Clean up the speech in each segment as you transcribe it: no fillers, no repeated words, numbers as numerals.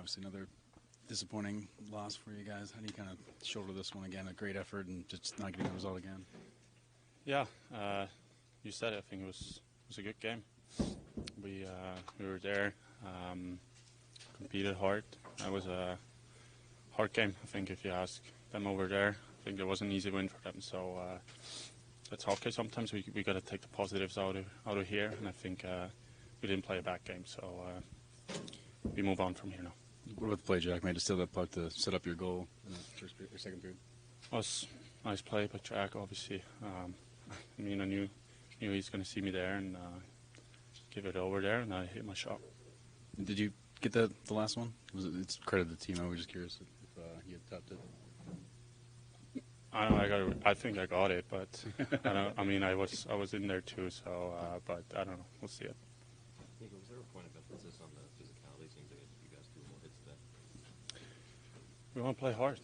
Obviously, another disappointing loss for you guys. How do you kind of shoulder this one again? A great effort and just not getting the result again. Yeah, you said it. I think it was a good game. We were there, competed hard. That was a hard game. I think if you ask them over there, I think there was an easy win for them. So it's hockey. Sometimes we got to take the positives out of here, and I think we didn't play a bad game. So we move on from here now. What about the play Jack made to steal that puck to set up your goal in the first or second period? Was nice play by Jack, obviously. I mean, I knew he's going to see me there and give it over there, and I hit my shot. Did you get the last one? It's credit to the team. I was just curious if he had tapped it. I think I got it, but I mean, I was in there too. So, but I don't know. We'll see it. Nico, was there a point of emphasis on the physicality? Seems like you guys do more hits today. We want to play hard.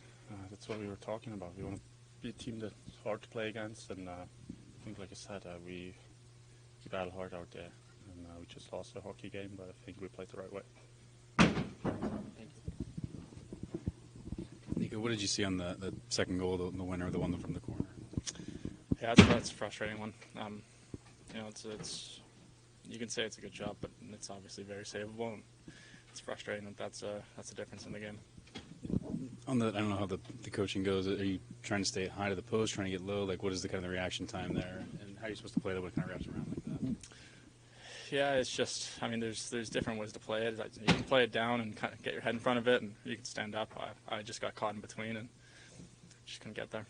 That's what we were talking about. We want to be a team that's hard to play against, and I think, like I said, we battle hard out there, and we just lost the hockey game, but I think we played the right way. Thank you. Nico, what did you see on the second goal, the winner, the one from the corner? Yeah, that's a frustrating one. You know, it's you can say it's a good job, but it's obviously very savable, and it's frustrating that that's a difference in the game. I don't know how the coaching goes. Are you trying to stay high to the post, trying to get low? Like, what is the kind of the reaction time there, and how are you supposed to play that? What kind of wraps around like that? Yeah, it's just, I mean, there's different ways to play it. You can play it down and kind of get your head in front of it, and you can stand up. I just got caught in between and just couldn't get there.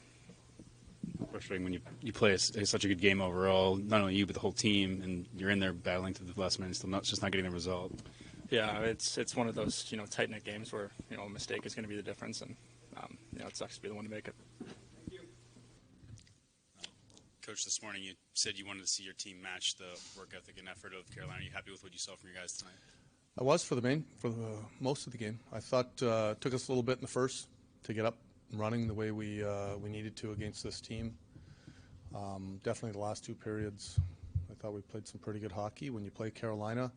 Frustrating when you play such a good game overall, not only you but the whole team, and you're in there battling to the last minute, still just not getting the result. Yeah, it's one of those tight knit games where a mistake is going to be the difference, and it sucks to be the one to make it. Coach, this morning you said you wanted to see your team match the work ethic and effort of Carolina. Are you happy with what you saw from your guys tonight? I was for the most of the game. I thought it took us a little bit in the first to get up and running the way we needed to against this team. Definitely the last two periods, I thought we played some pretty good hockey. When you play Carolina,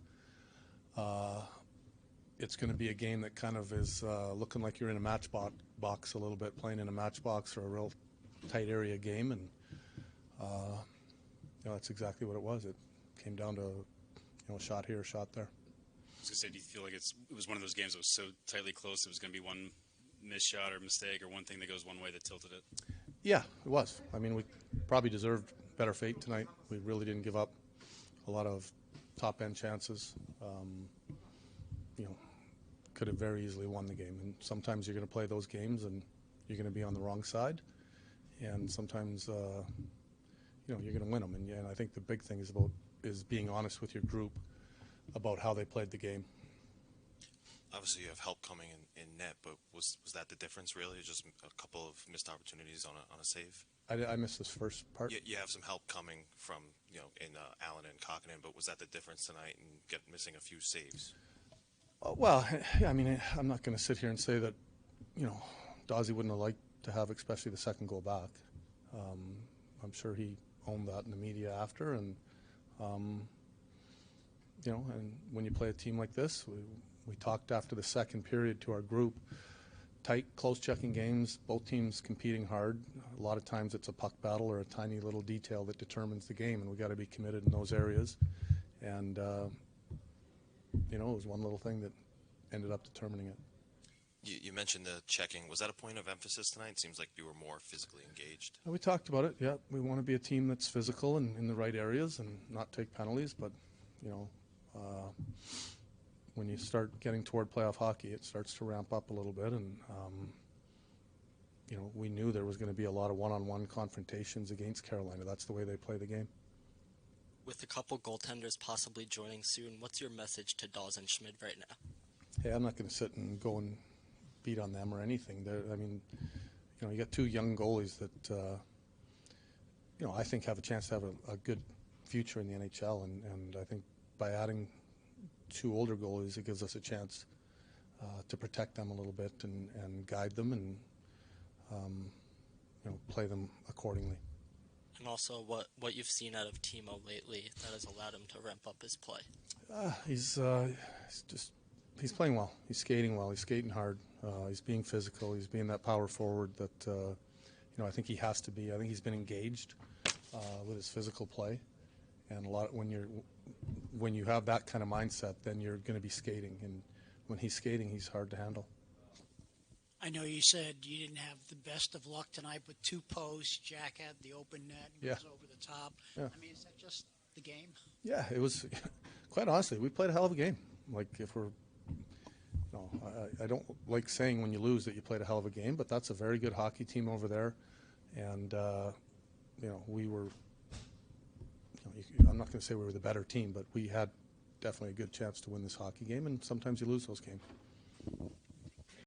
it's going to be a game that kind of is looking like you're in a matchbox a little bit, playing in a matchbox or a real tight area game, and that's exactly what it was. It came down to a shot here, a shot there. I was going to say, do you feel like it was one of those games that was so tightly close it was going to be one missed shot or mistake or one thing that goes one way that tilted it? Yeah, it was. I mean, we probably deserved better fate tonight. We really didn't give up a lot of top-end chances. Could have very easily won the game. And sometimes you're going to play those games and you're going to be on the wrong side. And sometimes, you're going to win them. And I think the big thing is being honest with your group about how they played the game. Obviously, you have help coming in net, but was that the difference, really? Just a couple of missed opportunities on a save? I missed this first part. You have some help coming from, in Allen and Kokkonen, but was that the difference tonight in missing a few saves? Well, I mean, I'm not going to sit here and say that, Daws wouldn't have liked to have especially the second goal back. I'm sure he owned that in the media after, and, and when you play a team like this, we talked after the second period to our group, tight, close-checking games, both teams competing hard. A lot of times it's a puck battle or a tiny little detail that determines the game, and we got to be committed in those areas. And, it was one little thing that ended up determining it. You mentioned the checking. Was that a point of emphasis tonight? It seems like you were more physically engaged. We talked about it, yeah. We want to be a team that's physical and in the right areas and not take penalties, but, when you start getting toward playoff hockey, it starts to ramp up a little bit, and we knew there was going to be a lot of one-on-one confrontations against Carolina. That's the way they play the game. With a couple goaltenders possibly joining soon, what's your message to Daws and Schmid right now? Hey, I'm not going to sit and go and beat on them or anything. You got two young goalies that, I think have a chance to have a good future in the NHL, and I think by adding two older goalies, it gives us a chance to protect them a little bit and guide them and play them accordingly. And also what you've seen out of Timo lately that has allowed him to ramp up his play. He's just He's playing well. He's skating well. He's skating hard. He's being physical. He's being that power forward that I think he has to be. I think he's been engaged with his physical play, and when you have that kind of mindset, then you're going to be skating. And when he's skating, he's hard to handle. I know you said you didn't have the best of luck tonight with 2 posts. Jack had the open net and was over the top. Yeah. I mean, is that just the game? Yeah, it was. Quite honestly, we played a hell of a game. Like if we're, I don't like saying when you lose that you played a hell of a game, but that's a very good hockey team over there, and we were. I'm not going to say we were the better team, but we had definitely a good chance to win this hockey game, and sometimes you lose those games.